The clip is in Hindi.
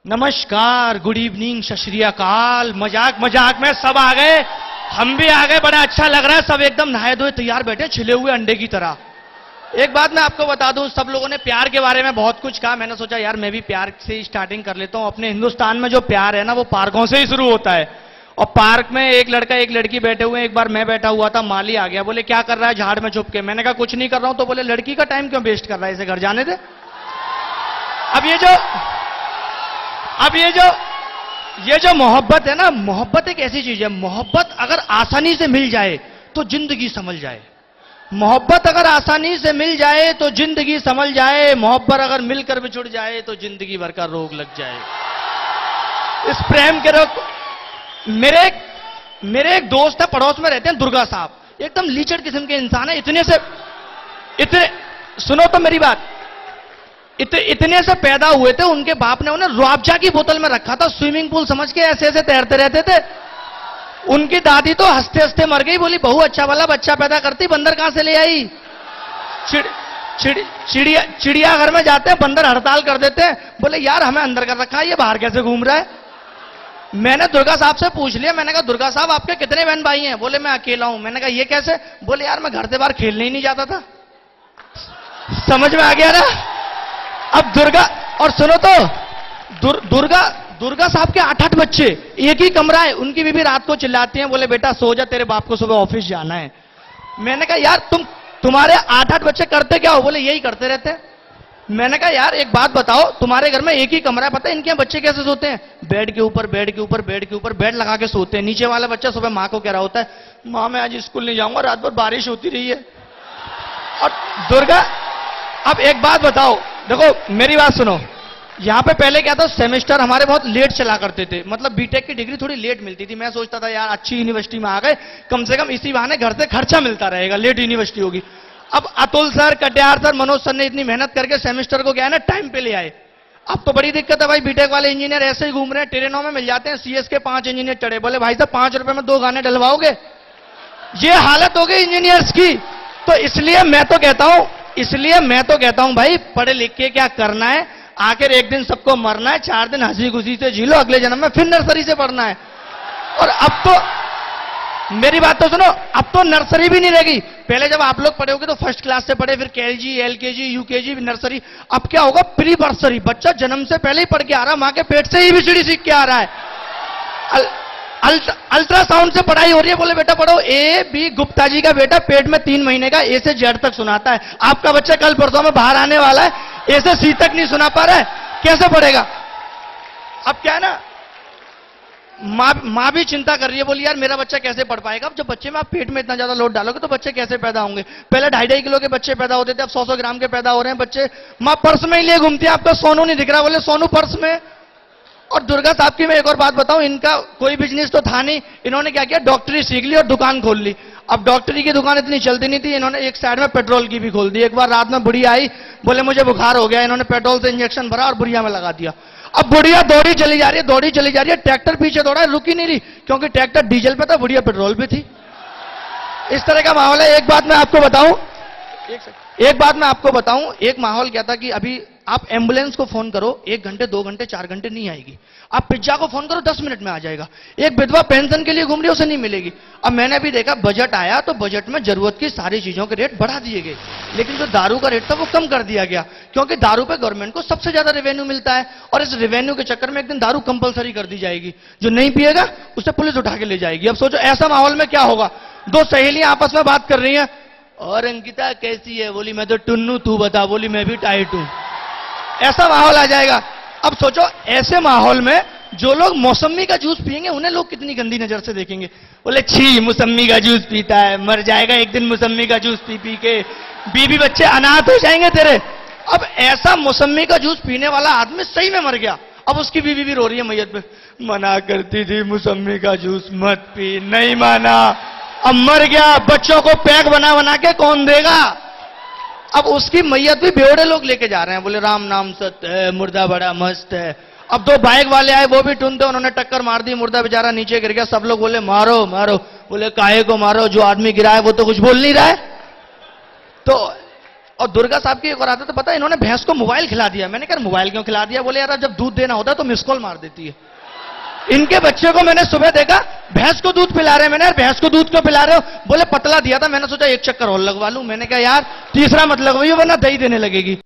नमस्कार, गुड इवनिंग, सत श्री अकाल। मजाक मजाक में सब आ गए, हम भी आ गए। बड़ा अच्छा लग रहा है, सब एकदम नहाए धोए तैयार बैठे छिले हुए अंडे की तरह। एक बात मैं आपको बता दूं, सब लोगों ने प्यार के बारे में बहुत कुछ कहा। मैंने सोचा यार मैं भी प्यार से ही स्टार्टिंग कर लेता हूं। अपने हिंदुस्तान में जो प्यार है ना, वो पार्कों से ही शुरू होता है। और पार्क में एक लड़का एक लड़की बैठे हुए हैं। एक बार मैं बैठा हुआ था, माली आ गया, बोले क्या कर रहा है झाड़ में छुप के। मैंने कहा कुछ नहीं कर रहा हूं। तो बोले लड़की का टाइम क्यों वेस्ट कर रहा है, इसे घर जाने दे। अब ये जो मोहब्बत है ना, मोहब्बत एक ऐसी चीज है, मोहब्बत अगर आसानी से मिल जाए तो जिंदगी संभल जाए। मोहब्बत अगर आसानी से मिल जाए तो जिंदगी संभल जाए। मोहब्बत अगर मिलकर बिछुड़ जाए तो जिंदगी भर का रोग लग जाए। इस प्रेम के रोग। मेरे एक दोस्त है, पड़ोस में रहते हैं, दुर्गा साहब। एकदम लीचड़ किस्म के इंसान है। इतने सुनो तो मेरी बात, इतने से पैदा हुए थे, उनके बाप ने उन्हें रुआबजा की बोतल में रखा था, स्विमिंग पूल समझ के ऐसे ऐसे तैरते रहते थे। उनकी दादी तो हंसते हंसते मर गई, बोली बहू अच्छा वाला बच्चा पैदा करती, बंदर कहां से ले आई। चिड़ियाघर में जाते हैं, बंदर हड़ताल कर देते हैं, बोले यार हमें अंदर कर रखा है, ये बाहर कैसे घूम रहा है। मैंने दुर्गा साहब से पूछ लिया, मैंने कहा दुर्गा साहब आपके कितने बहन भाई हैं। बोले मैं अकेला हूं। मैंने कहा ये कैसे। बोले यार मैं घर से बाहर खेलने ही नहीं जाता था। समझ में आ गया ना। अब दुर्गा, और सुनो तो दुर्गा साहब के 8-8 बच्चे, एक ही कमरा है। उनकी बीवी रात को चिल्लाती हैं, बोले बेटा सो जा, तेरे बाप को सुबह ऑफिस जाना है। मैंने कहा यार तुम्हारे 8-8 बच्चे करते क्या हो। बोले यही करते रहते हैं। मैंने कहा यार एक बात बताओ, तुम्हारे घर में एक ही कमरा है, पता है इनके बच्चे कैसे सोते हैं। बेड के ऊपर बेड लगा के सोते हैं। नीचे वाला बच्चा सुबह मां को कह रहा होता है, मां मैं आज स्कूल नहीं जाऊंगा, रात भर बारिश होती रही है। और दुर्गा, अब एक बात बताओ, देखो मेरी बात सुनो। यहां पे पहले क्या था, सेमेस्टर हमारे बहुत लेट चला करते थे, मतलब बीटेक की डिग्री थोड़ी लेट मिलती थी। मैं सोचता था यार अच्छी यूनिवर्सिटी में आ गए, कम से कम इसी बहाने घर से खर्चा मिलता रहेगा, लेट यूनिवर्सिटी होगी। अब Atul sir, Katiyar sir, Manoj sir ने इतनी मेहनत करके सेमेस्टर को क्या है ना टाइम पे ले आए। अब तो बड़ी दिक्कत है भाई, बीटेक वाले इंजीनियर ऐसे ही घूम रहे हैं, ट्रेनों में मिल जाते हैं। सीएस के 5 इंजीनियर चढ़े, बोले भाई साहब 5 रुपए में 2 गाने डलवाओगे। ये हालत हो गई इंजीनियर्स की। तो इसलिए मैं तो कहता हूं भाई, पढ़े लिख के क्या करना है, आखिर एक दिन सबको मरना है। 4 दिन हंसी खुशी से झीलो, अगले जन्म में फिर नर्सरी से पढ़ना है। और अब तो मेरी बात तो सुनो, अब तो नर्सरी भी नहीं रहेगी। पहले जब आप लोग पढ़े होगे तो फर्स्ट क्लास से पढ़े, फिर केजी, एलकेजी, यूकेजी, नर्सरी। अब क्या होगा, प्री बर्सरी। बच्चा जन्म से पहले ही पढ़ के आ रहा है, मां के पेट से ही एबीसीडी सीख के आ रहा है। अल्ट्रासाउंड से पढ़ाई हो रही है, बोले बेटा पढ़ो। ए बी, गुप्ता जी का बेटा पेट में 3 महीने का, ए से जेड तक सुनाता है। आपका बच्चा कल परसों में बाहर आने वाला है, ए से सी तक नहीं सुना पा रहा है, कैसे पढ़ेगा। अब क्या है ना, मां भी चिंता कर रही है, बोली यार मेरा बच्चा कैसे पढ़ पाएगा। अब जब बच्चे में आप पेट में इतना ज्यादा लोड डालोगे तो बच्चे कैसे पैदा होंगे। पहले 2.5 किलो के बच्चे पैदा होते थे, अब 100 ग्राम के पैदा हो रहे हैं बच्चे। मां पर्स में ही लिए घूमती है, आपका सोनू नहीं दिख रहा, बोले सोनू पर्स में। और दुर्गा साहब की मैं एक और बात बताऊं, इनका कोई बिजनेस तो था नहीं, इन्होंने क्या किया, डॉक्टरी सीख ली और दुकान खोल ली। अब डॉक्टरी की दुकान इतनी चलती नहीं थी, इन्होंने एक साइड में पेट्रोल की भी खोल दी। एक बार रात में बुढ़िया आई, बोले मुझे बुखार हो गया, इन्होंने पेट्रोल से इंजेक्शन भरा और बुढ़िया में लगा दिया। अब बुढ़िया दौड़ी चली जा रही है, ट्रैक्टर पीछे दौड़ा है, रुकी नहीं रही, क्योंकि ट्रैक्टर डीजल पे था, बुढ़िया पेट्रोल पे थी। इस तरह का माहौल है। एक बात मैं आपको बताऊं, एक माहौल क्या था कि अभी आप एम्बुलेंस को फोन करो, 1 घंटे 2 घंटे 4 घंटे नहीं आएगी। आप पिज्जा को फोन करो 10 मिनट में आ जाएगा। एक विधवा पेंशन के लिए घूम रही है, उसे नहीं मिलेगी। अब मैंने भी देखा, बजट आया तो बजट में जरूरत की सारी चीजों के रेट बढ़ा दिए गए, लेकिन जो दारू का रेट था वो कम कर दिया गया, क्योंकि दारू पे गवर्नमेंट को सबसे ज्यादा रेवेन्यू मिलता है। और इस रेवेन्यू के चक्कर में एक दिन दारू कंपलसरी कर दी जाएगी, जो नहीं पिएगा उसे पुलिस उठा के ले जाएगी। अब सोचो ऐसा माहौल में क्या होगा। 2 सहेलियां आपस में बात कर रही हैं, और अंकिता कैसी है, बोली मैं तो टुन्नू, तू बता, बोली मैं भी टाइट हूं। ऐसा माहौल आ जाएगा। अब सोचो ऐसे माहौल में जो लोग मौसम्मी का जूस पिएंगे, उन्हें लोग कितनी गंदी नजर से देखेंगे। बोले छी मौसम्मी का जूस पीता है, मर जाएगा एक दिन मौसम्मी का जूस पी पी के, बीबी बच्चे अनाथ हो जाएंगे तेरे। अब ऐसा मौसम्मी का जूस पीने वाला आदमी सही में मर गया। अब उसकी बीबी भी रो रही है मैयत पे, मना करती थी मौसम्मी का जूस मत पी, नहीं माना, अब मर गया, बच्चों को पैक बना बना के कौन देगा। अब उसकी मैयत भी बेवड़े लोग लेके जा रहे हैं, बोले राम नाम सत्य है, मुर्दा बड़ा मस्त है। अब 2 बाइक वाले आए, वो भी टूनते, उन्होंने टक्कर मार दी, मुर्दा बेचारा नीचे गिर गया। सब लोग बोले मारो मारो, बोले काहे को मारो, जो आदमी गिरा है वो तो कुछ बोल नहीं रहा है। तो और दुर्गा साहब की एक और आदत है, पता है, इन्होंने भैंस को मोबाइल खिला दिया। मैंने कहा मोबाइल क्यों खिला दिया? बोले यार जब दूध देना होता है तो मिस कॉल मार देती है। इनके बच्चे को मैंने सुबह देखा भैंस को दूध पिला रहे हैं। मैंने यार भैंस को दूध क्यों पिला रहे हो? बोले पतला दिया था, मैंने सोचा एक चक्कर और लगवा लूं। मैंने कहा यार तीसरा मत लगवाइए वरना दही देने लगेगी।